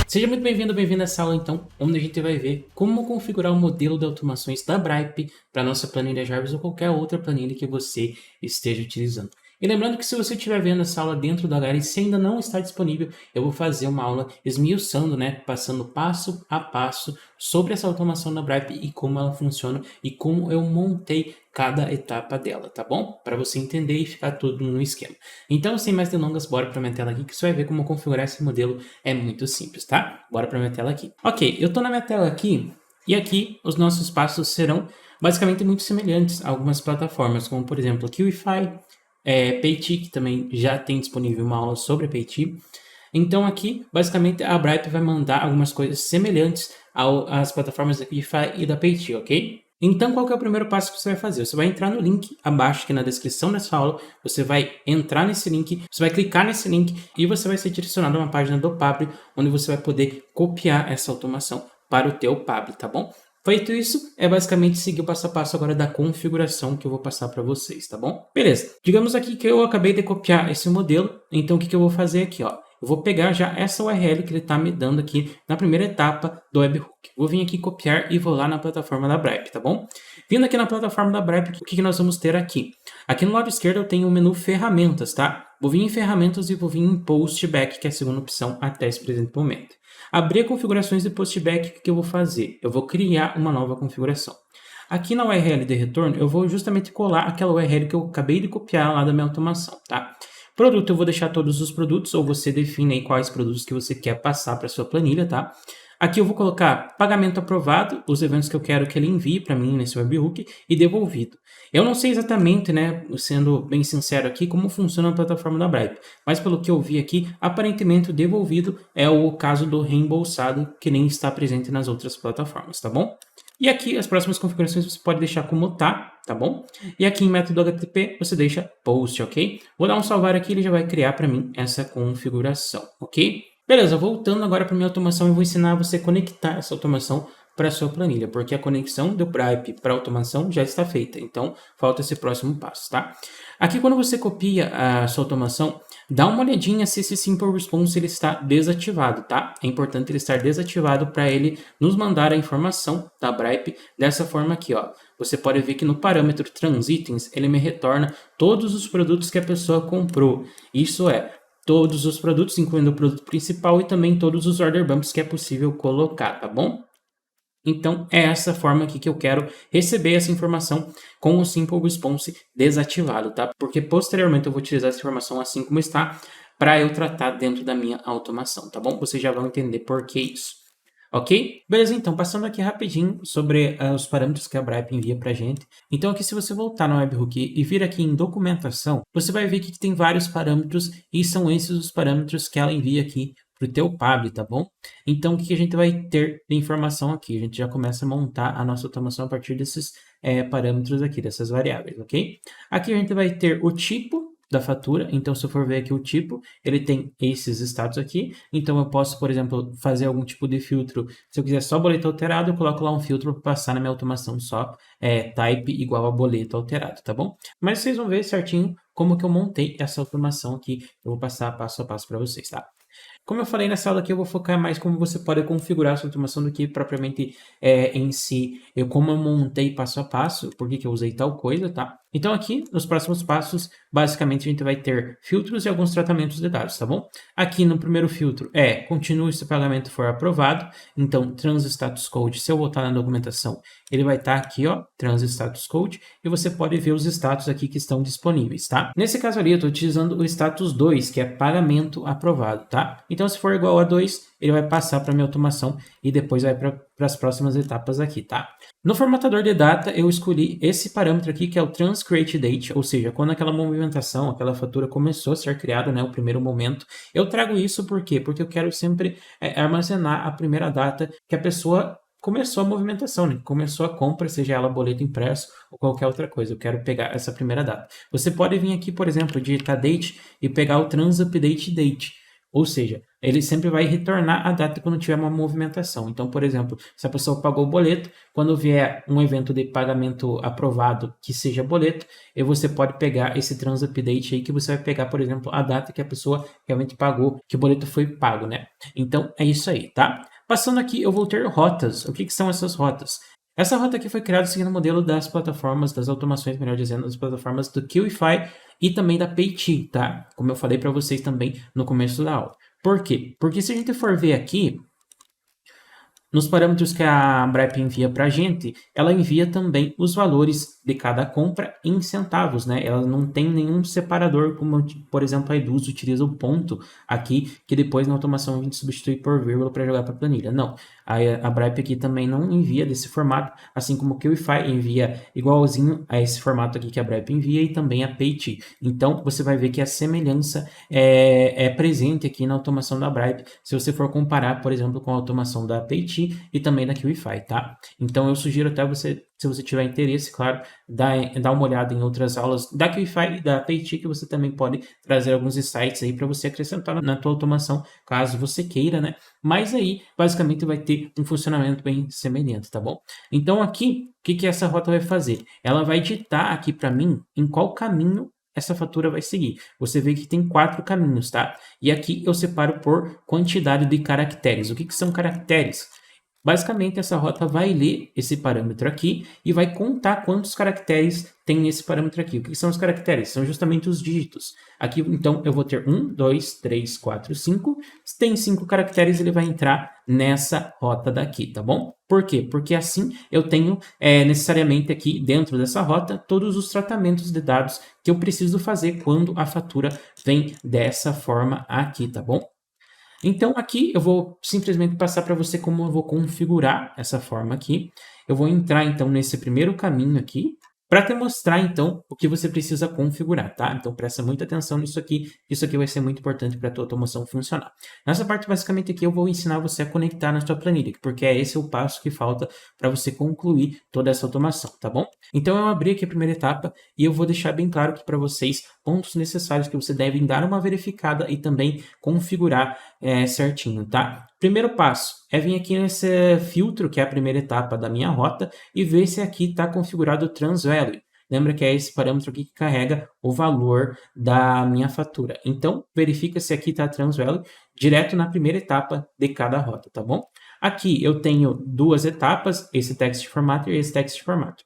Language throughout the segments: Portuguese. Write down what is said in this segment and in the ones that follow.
Seja muito bem-vindo, bem-vinda a essa aula então, onde a gente vai ver como configurar o modelo de automações da Bripe para nossa planilha Jarvis ou qualquer outra planilha que você esteja utilizando. E lembrando que se você estiver vendo essa aula dentro do HR e se ainda não está disponível, eu vou fazer uma aula esmiuçando, passando passo a passo sobre essa automação da Bripe e como ela funciona e como eu montei cada etapa dela, tá bom? Para você entender e ficar tudo no esquema. Então, sem mais delongas, bora para minha tela aqui que você vai ver como configurar esse modelo é muito simples, tá? Bora para minha tela aqui. Ok, eu tô na minha tela aqui e aqui os nossos passos serão basicamente muito semelhantes a algumas plataformas, como por exemplo aqui o Wi-Fi, Paytee, que também já tem disponível uma aula sobre Paytee. Então aqui, basicamente, a Bripe vai mandar algumas coisas semelhantes às plataformas da Wi-Fi e da Paytee, ok? Então, qual que é o primeiro passo que você vai fazer? Você vai entrar no link abaixo aqui na descrição dessa aula, você vai entrar nesse link, você vai clicar nesse link e você vai ser direcionado a uma página do Pablo, onde você vai poder copiar essa automação para o teu Pablo, tá bom? Feito isso, é basicamente seguir o passo a passo agora da configuração que eu vou passar para vocês, tá bom? Beleza, digamos aqui que eu acabei de copiar esse modelo, então o que eu vou fazer aqui, ó? Eu vou pegar já essa URL que ele está me dando aqui na primeira etapa do webhook. Vou vir aqui copiar e vou lá na plataforma da Bripe, tá bom? Vindo aqui na plataforma da Bripe, o que nós vamos ter aqui? Aqui no lado esquerdo eu tenho o menu ferramentas, tá? Vou vir em ferramentas e vou vir em postback, que é a segunda opção até esse presente momento. Abrir configurações de postback, o que eu vou fazer? Eu vou criar uma nova configuração. Aqui na URL de retorno, eu vou justamente colar aquela URL que eu acabei de copiar lá da minha automação, tá? Produto, eu vou deixar todos os produtos, ou você define aí quais produtos que você quer passar para sua planilha, tá? Aqui eu vou colocar pagamento aprovado, os eventos que eu quero que ele envie para mim nesse webhook e devolvido. Eu não sei exatamente, sendo bem sincero aqui, como funciona a plataforma da Bripe, mas pelo que eu vi aqui, aparentemente o devolvido é o caso do reembolsado, que nem está presente nas outras plataformas, tá bom? E aqui as próximas configurações você pode deixar como tá bom? E aqui em método HTTP você deixa post, ok? Vou dar um salvar aqui, ele já vai criar para mim essa configuração, ok? Beleza, voltando agora para minha automação, eu vou ensinar você a conectar essa automação para a sua planilha, porque a conexão do Bripe para a automação já está feita, então falta esse próximo passo, tá? Aqui quando você copia a sua automação, dá uma olhadinha se esse Simple Response ele está desativado, tá? É importante ele estar desativado para ele nos mandar a informação da Bripe dessa forma aqui, ó. Você pode ver que no parâmetro Transitens, ele me retorna todos os produtos que a pessoa comprou. Isso é, todos os produtos, incluindo o produto principal e também todos os order bumps que é possível colocar, tá bom? Então, é essa forma aqui que eu quero receber essa informação com o Simple Response desativado, tá? Porque posteriormente eu vou utilizar essa informação assim como está para eu tratar dentro da minha automação, tá bom? Vocês já vão entender por que isso. Ok? Beleza, então, passando aqui rapidinho sobre os parâmetros que a Bripe envia para a gente. Então, aqui se você voltar no webhook e vir aqui em documentação, você vai ver que tem vários parâmetros e são esses os parâmetros que ela envia aqui para o teu Pablo, tá bom? Então, o que a gente vai ter de informação aqui? A gente já começa a montar a nossa automação a partir desses parâmetros aqui, dessas variáveis, ok? Aqui a gente vai ter o tipo da fatura, então se eu for ver aqui o tipo, ele tem esses status aqui, então eu posso, por exemplo, fazer algum tipo de filtro, se eu quiser só boleto alterado, eu coloco lá um filtro para passar na minha automação só type igual a boleto alterado, tá bom? Mas vocês vão ver certinho como que eu montei essa automação aqui, eu vou passar passo a passo para vocês, tá? Como eu falei nessa aula aqui, eu vou focar mais como você pode configurar a sua automação do que propriamente em si, como eu montei passo a passo, por que eu usei tal coisa, tá? Então aqui, nos próximos passos, basicamente a gente vai ter filtros e alguns tratamentos de dados, tá bom? Aqui no primeiro filtro continue se o pagamento for aprovado, então trans status code, se eu voltar na documentação, ele vai estar aqui, ó, trans status code, e você pode ver os status aqui que estão disponíveis, tá? Nesse caso ali, eu estou utilizando o status 2, que é pagamento aprovado, tá? Então se for igual a 2, ele vai passar para minha automação e depois vai para as próximas etapas aqui, tá? No formatador de data, eu escolhi esse parâmetro aqui, que é o Trans Create Date, ou seja, quando aquela movimentação, aquela fatura começou a ser criada, o primeiro momento. Eu trago isso por quê? Porque eu quero sempre armazenar a primeira data que a pessoa começou a movimentação, começou a compra, seja ela boleto impresso ou qualquer outra coisa. Eu quero pegar essa primeira data. Você pode vir aqui, por exemplo, digitar date e pegar o Trans Update Date. Ou seja, ele sempre vai retornar a data quando tiver uma movimentação. Então, por exemplo, se a pessoa pagou o boleto, quando vier um evento de pagamento aprovado que seja boleto, e você pode pegar esse trans update aí que você vai pegar, por exemplo, a data que a pessoa realmente pagou, que o boleto foi pago, né? Então, é isso aí, tá? Passando aqui, eu vou ter rotas. O que são essas rotas? Essa rota aqui foi criada seguindo o modelo das plataformas, das automações, melhor dizendo, das plataformas do QIFI e também da Paytee, tá? Como eu falei para vocês também no começo da aula. Por quê? Porque se a gente for ver aqui, nos parâmetros que a Bripe envia para a gente, ela envia também os valores de cada compra em centavos, né? Ela não tem nenhum separador, como, por exemplo, a Eduz utiliza o ponto aqui, que depois na automação a gente substitui por vírgula para jogar para a planilha. Não, a Bripe aqui também não envia desse formato, assim como o QIFI envia igualzinho a esse formato aqui que a Bripe envia e também a Paytee. Então, você vai ver que a semelhança é presente aqui na automação da Bripe, se você for comparar, por exemplo, com a automação da Paytee e também da QIFI, tá? Então eu sugiro até você, se você tiver interesse, claro, dar uma olhada em outras aulas da QIFI e da Paytee, que você também pode trazer alguns insights aí para você acrescentar na tua automação, caso você queira, né? Mas aí, basicamente, vai ter um funcionamento bem semelhante, tá bom? Então aqui, o que essa rota vai fazer? Ela vai ditar aqui para mim em qual caminho essa fatura vai seguir. Você vê que tem 4 caminhos, tá? E aqui eu separo por quantidade de caracteres. O que são caracteres? Basicamente, essa rota vai ler esse parâmetro aqui e vai contar quantos caracteres tem nesse parâmetro aqui. O que são os caracteres? São justamente os dígitos. Aqui, então, eu vou ter 1, 2, 3, 4, 5. Se tem 5 caracteres, ele vai entrar nessa rota daqui, tá bom? Por quê? Porque assim eu tenho necessariamente aqui dentro dessa rota todos os tratamentos de dados que eu preciso fazer quando a fatura vem dessa forma aqui, tá bom? Então aqui eu vou simplesmente passar para você como eu vou configurar essa forma aqui. Eu vou entrar então nesse primeiro caminho aqui para te mostrar então o que você precisa configurar, tá? Então presta muita atenção nisso aqui, isso aqui vai ser muito importante para a tua automação funcionar. Nessa parte basicamente aqui eu vou ensinar você a conectar na sua planilha, porque esse é o passo que falta para você concluir toda essa automação, tá bom? Então eu abri aqui a primeira etapa e eu vou deixar bem claro aqui para vocês pontos necessários que você deve dar uma verificada e também configurar certinho, tá? Primeiro passo é vir aqui nesse filtro, que é a primeira etapa da minha rota, e ver se aqui está configurado o TransValue. Lembra que é esse parâmetro aqui que carrega o valor da minha fatura. Então, verifica se aqui está TransValue direto na primeira etapa de cada rota, tá bom? Aqui eu tenho 2 etapas, esse text formatter e esse text formatter.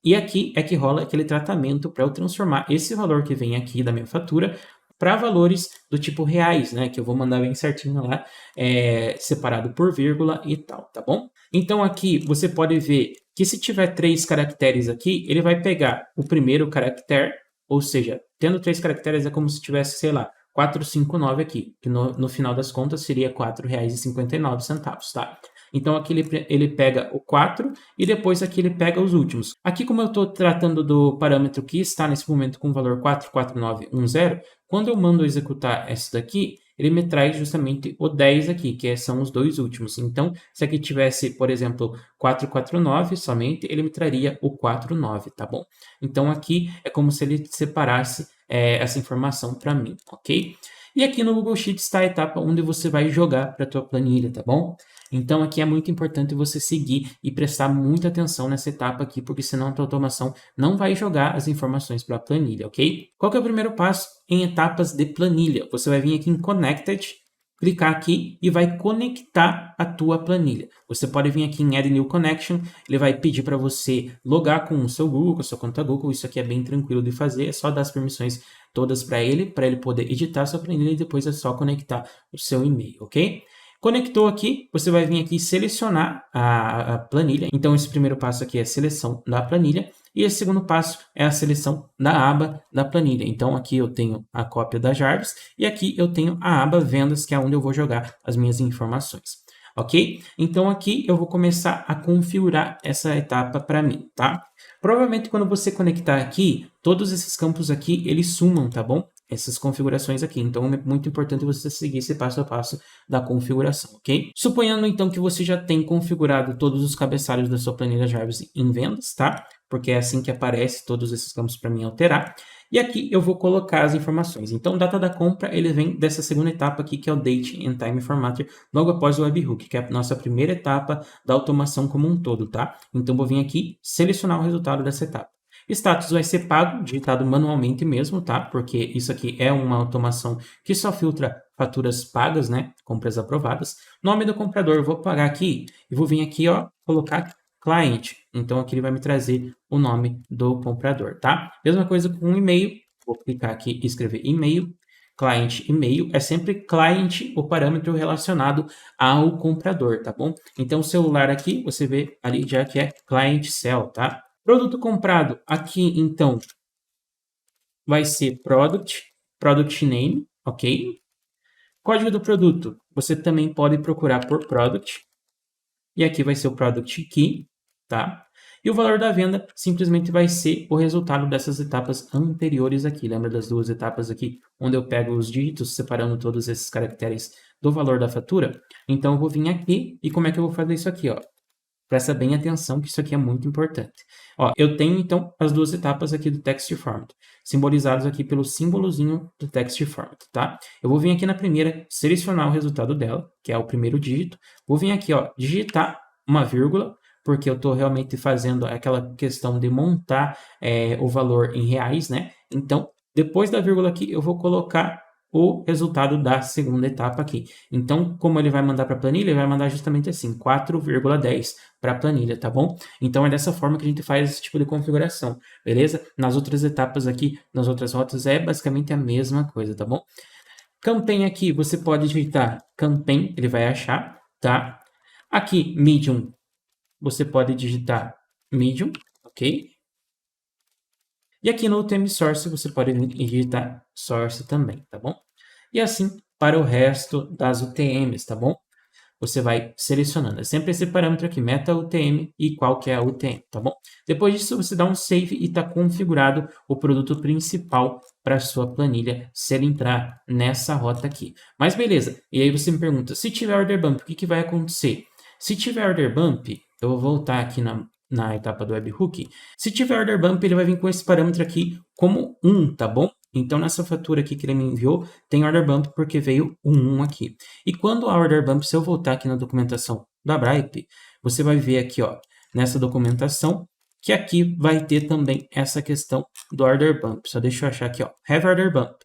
E aqui é que rola aquele tratamento para eu transformar esse valor que vem aqui da minha fatura para valores do tipo reais, né? Que eu vou mandar bem certinho lá, separado por vírgula e tal, tá bom? Então aqui você pode ver que se tiver 3 caracteres aqui, ele vai pegar o primeiro caractere, ou seja, tendo 3 caracteres é como se tivesse, sei lá, 459 aqui, que no final das contas seria R$ 4,59, tá? Então aqui ele pega o 4 e depois aqui ele pega os últimos. Aqui, como eu estou tratando do parâmetro que está nesse momento com o valor 44910, quando eu mando executar essa daqui, ele me traz justamente o 10 aqui, que são os 2 últimos. Então, se aqui tivesse, por exemplo, 449 somente, ele me traria o 49, tá bom? Então aqui é como se ele separasse essa informação para mim, ok? E aqui no Google Sheets está a etapa onde você vai jogar para a tua planilha, tá bom? Então aqui é muito importante você seguir e prestar muita atenção nessa etapa aqui, porque senão a tua automação não vai jogar as informações para a planilha, ok? Qual que é o primeiro passo em etapas de planilha? Você vai vir aqui em Connected, clicar aqui e vai conectar a tua planilha. Você pode vir aqui em Add New Connection, ele vai pedir para você logar com o seu Google, com a sua conta Google. Isso aqui é bem tranquilo de fazer, é só dar as permissões todas para ele poder editar a sua planilha e depois é só conectar o seu e-mail, ok? Conectou aqui, você vai vir aqui selecionar a planilha. Então, esse primeiro passo aqui é a seleção da planilha. E esse segundo passo é a seleção da aba da planilha. Então, aqui eu tenho a cópia da Jarvis e aqui eu tenho a aba Vendas, que é onde eu vou jogar as minhas informações. Ok? Então, aqui eu vou começar a configurar essa etapa para mim, tá? Provavelmente, quando você conectar aqui, todos esses campos aqui, eles sumam, tá bom? Essas configurações aqui. Então, é muito importante você seguir esse passo a passo da configuração, ok? Suponhando, então, que você já tem configurado todos os cabeçalhos da sua planilha Jarvis em vendas, tá? porque é assim que aparece todos esses campos para mim alterar. E aqui eu vou colocar as informações. Então, data da compra, ele vem dessa segunda etapa aqui, que é o Date and Time Formatter, logo após o webhook, que é a nossa primeira etapa da automação como um todo, tá? Então, vou vir aqui, selecionar o resultado dessa etapa. Status vai ser pago, digitado manualmente mesmo, tá? Porque isso aqui é uma automação que só filtra faturas pagas, né? Compras aprovadas. Nome do comprador, eu vou pagar aqui e vou vir aqui, ó, colocar client. Então aqui ele vai me trazer o nome do comprador, tá? Mesma coisa com o e-mail. Vou clicar aqui e escrever e-mail. Client e-mail é sempre client, o parâmetro relacionado ao comprador, tá bom? Então o celular aqui, você vê ali já que é client cell, tá? Produto comprado aqui, então, vai ser product name, ok? Código do produto, você também pode procurar por product. E aqui vai ser o product key, tá? E o valor da venda simplesmente vai ser o resultado dessas etapas anteriores aqui. Lembra das duas etapas aqui, onde eu pego os dígitos, separando todos esses caracteres do valor da fatura? Então, eu vou vir aqui e como é que eu vou fazer isso aqui, ó? Presta bem atenção que isso aqui é muito importante. Ó, eu tenho, então, as duas etapas aqui do text format, simbolizados aqui pelo símbolozinho do text format, tá? Eu vou vir aqui na primeira, selecionar o resultado dela, que é o primeiro dígito. Vou vir aqui, ó, digitar uma vírgula, porque eu estou realmente fazendo aquela questão de montar o valor em reais, né? Então, depois da vírgula aqui, eu vou colocar o resultado da segunda etapa aqui. Então, como ele vai mandar para a planilha, ele vai mandar justamente assim, 4,10 para a planilha, tá bom? Então, é dessa forma que a gente faz esse tipo de configuração, beleza? Nas outras etapas aqui, nas outras rotas, é basicamente a mesma coisa, tá bom? Campaign aqui, você pode digitar campaign, ele vai achar, tá? Aqui, medium, você pode digitar medium, ok? E aqui no UTM Source você pode digitar Source também, tá bom? E assim para o resto das UTMs, tá bom? Você vai selecionando. É sempre esse parâmetro aqui, meta UTM e qual que é a UTM, tá bom? Depois disso, você dá um save e está configurado o produto principal para sua planilha se ele entrar nessa rota aqui. Mas beleza, e aí você me pergunta, se tiver order bump, o que vai acontecer? Se tiver order bump, eu vou voltar aqui na etapa do webhook. Se tiver order bump, ele vai vir com esse parâmetro aqui como 1, tá bom? Então, nessa fatura aqui que ele me enviou, tem order bump porque veio um 1 aqui. E quando a order bump, se eu voltar aqui na documentação da Bripe, você vai ver aqui, ó, nessa documentação, que aqui vai ter também essa questão do order bump. Só deixa eu achar aqui, ó, have order bump.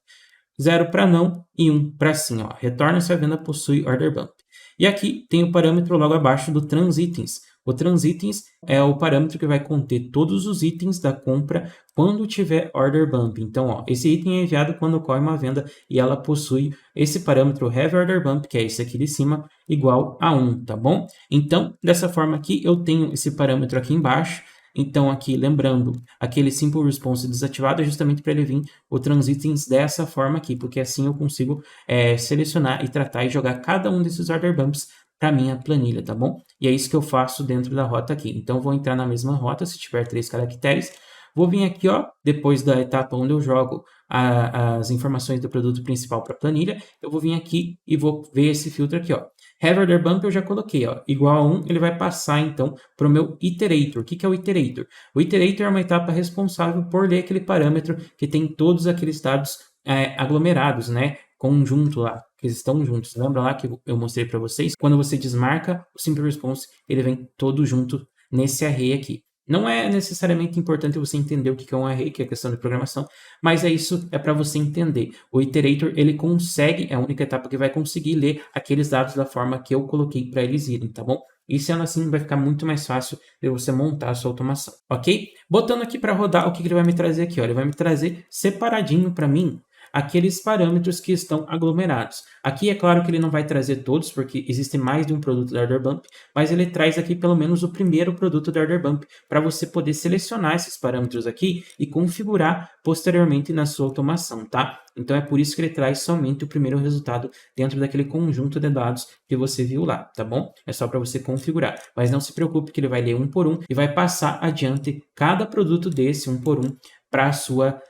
0 para não e 1 para sim, ó. Retorna se a venda possui order bump. E aqui tem o parâmetro logo abaixo do transitens. O transitens é o parâmetro que vai conter todos os itens da compra quando tiver order bump. Então, ó, esse item é enviado quando ocorre uma venda e ela possui esse parâmetro have order bump, que é esse aqui de cima, igual a 1, tá bom? Então, dessa forma aqui, eu tenho esse parâmetro aqui embaixo. Então, aqui, lembrando, aquele Simple Response desativado é justamente para ele vir o transitens dessa forma aqui, porque assim eu consigo selecionar e tratar e jogar cada um desses order bumps para minha planilha, tá bom? E é isso que eu faço dentro da rota aqui. Então, vou entrar na mesma rota, se tiver 3 caracteres. Vou vir aqui, ó, depois da etapa onde eu jogo as informações do produto principal para a planilha, eu vou vir aqui e vou ver esse filtro aqui, ó. Have order bump eu já coloquei, ó, igual a 1, ele vai passar então para o meu iterator. O que é o iterator? O iterator é uma etapa responsável por ler aquele parâmetro que tem todos aqueles dados aglomerados, né? Conjunto lá, que estão juntos. Lembra lá que eu mostrei para vocês? Quando você desmarca o Simple Response, ele vem todo junto nesse array aqui. Não é necessariamente importante você entender o que é um array, que é questão de programação, mas isso é para você entender. O iterator, ele consegue, é a única etapa que vai conseguir ler aqueles dados da forma que eu coloquei para eles irem, tá bom? E sendo assim, vai ficar muito mais fácil de você montar a sua automação, ok? Botando aqui para rodar, o que ele vai me trazer aqui? Ó, ele vai me trazer separadinho para mim aqueles parâmetros que estão aglomerados. Aqui é claro que ele não vai trazer todos, porque existe mais de um produto da Order Bump, mas ele traz aqui pelo menos o primeiro produto da Order Bump, para você poder selecionar esses parâmetros aqui e configurar posteriormente na sua automação, tá? Então é por isso que ele traz somente o primeiro resultado dentro daquele conjunto de dados que você viu lá, tá bom? É só para você configurar. Mas não se preocupe que ele vai ler um por um e vai passar adiante cada produto desse um por um para a sua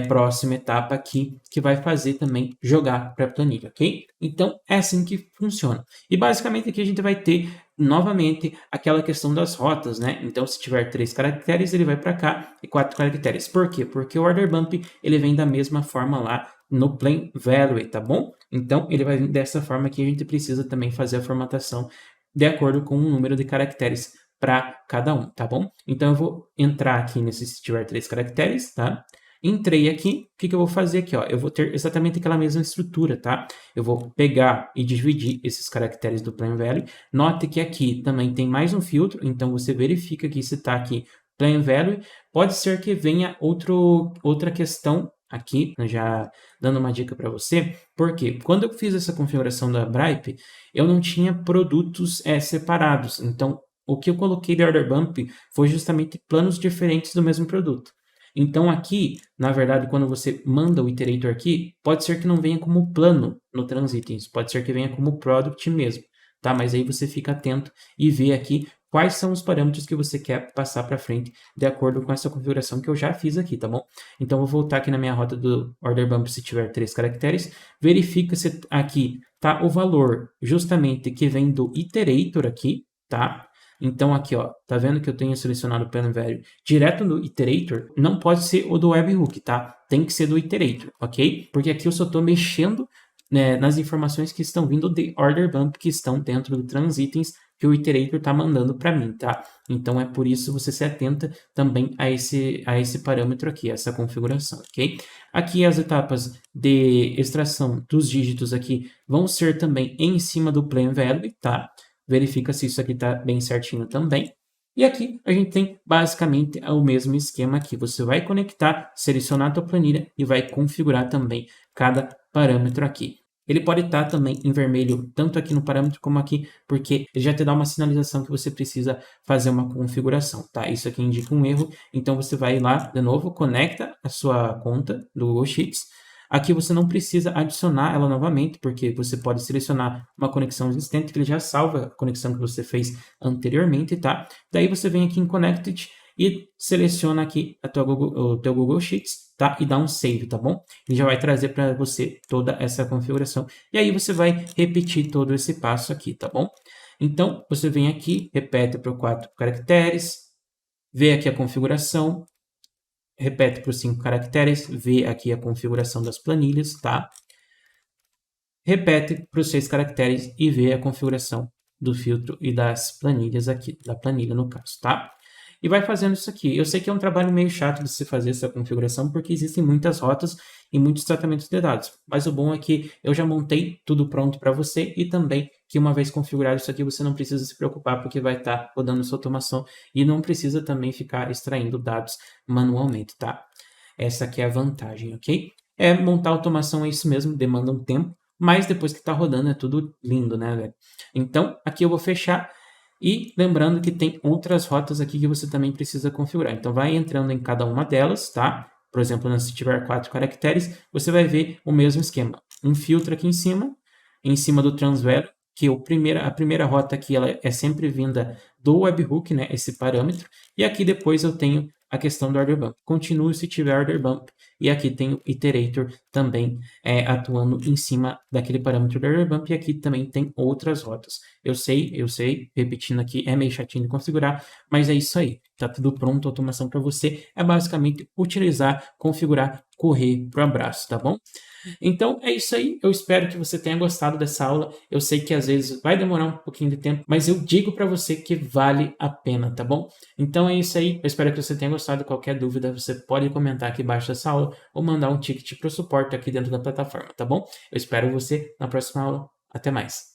próxima etapa aqui, que vai fazer também jogar para a planilha, ok? Então, é assim que funciona. E basicamente aqui a gente vai ter novamente aquela questão das rotas, né? Então, se tiver 3 caracteres, ele vai para cá e 4 caracteres. Por quê? Porque o order bump ele vem da mesma forma lá no plain value, tá bom? Então, ele vai vir dessa forma que a gente precisa também fazer a formatação de acordo com o número de caracteres para cada um, tá bom? Então, eu vou entrar aqui nesse se tiver 3 caracteres, tá? Entrei aqui, o que eu vou fazer aqui, ó? Eu vou ter exatamente aquela mesma estrutura, tá? Eu vou pegar e dividir esses caracteres do plain value. Note que aqui também tem mais um filtro, então você verifica que se está aqui plain value, pode ser que venha outra questão aqui, já dando uma dica para você, porque quando eu fiz essa configuração da Bripe, eu não tinha produtos separados, então o que eu coloquei de order bump foi justamente planos diferentes do mesmo produto. Então aqui, na verdade, quando você manda o iterator aqui, pode ser que não venha como plano no Transitens, pode ser que venha como product mesmo, tá? Mas aí você fica atento e vê aqui quais são os parâmetros que você quer passar para frente de acordo com essa configuração que eu já fiz aqui, tá bom? Então eu vou voltar aqui na minha rota do order bump se tiver 3 caracteres, verifica se aqui tá o valor justamente que vem do iterator aqui, tá? Então aqui, ó, tá vendo que eu tenho selecionado o plan value direto no iterator? Não pode ser o do webhook, tá? Tem que ser do iterator, ok? Porque aqui eu só estou mexendo, né, nas informações que estão vindo de order bump que estão dentro do transitens que o iterator está mandando para mim, tá? Então é por isso você se atenta também a esse parâmetro aqui, essa configuração, ok? Aqui as etapas de extração dos dígitos aqui vão ser também em cima do plan value, tá? Verifica se isso aqui está bem certinho também. E aqui a gente tem basicamente o mesmo esquema aqui. Você vai conectar, selecionar a tua planilha e vai configurar também cada parâmetro aqui. Ele pode estar também em vermelho, tanto aqui no parâmetro como aqui, porque ele já te dá uma sinalização que você precisa fazer uma configuração, tá? Isso aqui indica um erro, então você vai lá de novo, conecta a sua conta do Google Sheets. Aqui você não precisa adicionar ela novamente, porque você pode selecionar uma conexão existente que ele já salva a conexão que você fez anteriormente, tá? Daí você vem aqui em Connected e seleciona aqui o teu Google Sheets, tá? E dá um save, tá bom? Ele já vai trazer para você toda essa configuração. E aí você vai repetir todo esse passo aqui, tá bom? Então, você vem aqui, repete por 4 caracteres, vê aqui a configuração, repete por 5 caracteres, vê aqui a configuração das planilhas, tá? Repete para os 6 caracteres e vê a configuração do filtro e das planilhas aqui, da planilha no caso, tá? E vai fazendo isso aqui. Eu sei que é um trabalho meio chato de se fazer essa configuração, porque existem muitas rotas e muitos tratamentos de dados. Mas o bom é que eu já montei tudo pronto para você e também que uma vez configurado isso aqui, você não precisa se preocupar, porque vai estar rodando sua automação e não precisa também ficar extraindo dados manualmente, tá? Essa aqui é a vantagem, ok? Montar automação é isso mesmo, demanda um tempo, mas depois que está rodando é tudo lindo, né, velho? Então, aqui eu vou fechar. E lembrando que tem outras rotas aqui que você também precisa configurar. Então, vai entrando em cada uma delas, tá? Por exemplo, se tiver 4 caracteres, você vai ver o mesmo esquema. Um filtro aqui em cima do transvalue, que a primeira rota aqui ela é sempre vinda do webhook, né? Esse parâmetro. E aqui depois eu tenho a questão do order bump. Continuo se tiver order bump. E aqui tem o iterator também atuando em cima daquele parâmetro do order bump. E aqui também tem outras rotas. Eu sei, repetindo aqui, é meio chatinho de configurar, mas é isso aí. Tá tudo pronto, automação para você. É basicamente utilizar, configurar, correr pro abraço, tá bom? Então é isso aí. Eu espero que você tenha gostado dessa aula. Eu sei que às vezes vai demorar um pouquinho de tempo, mas eu digo para você que vale a pena, tá bom? Então é isso aí. Eu espero que você tenha gostado. Qualquer dúvida, você pode comentar aqui embaixo dessa aula ou mandar um ticket para o suporte aqui dentro da plataforma, tá bom? Eu espero você na próxima aula. Até mais.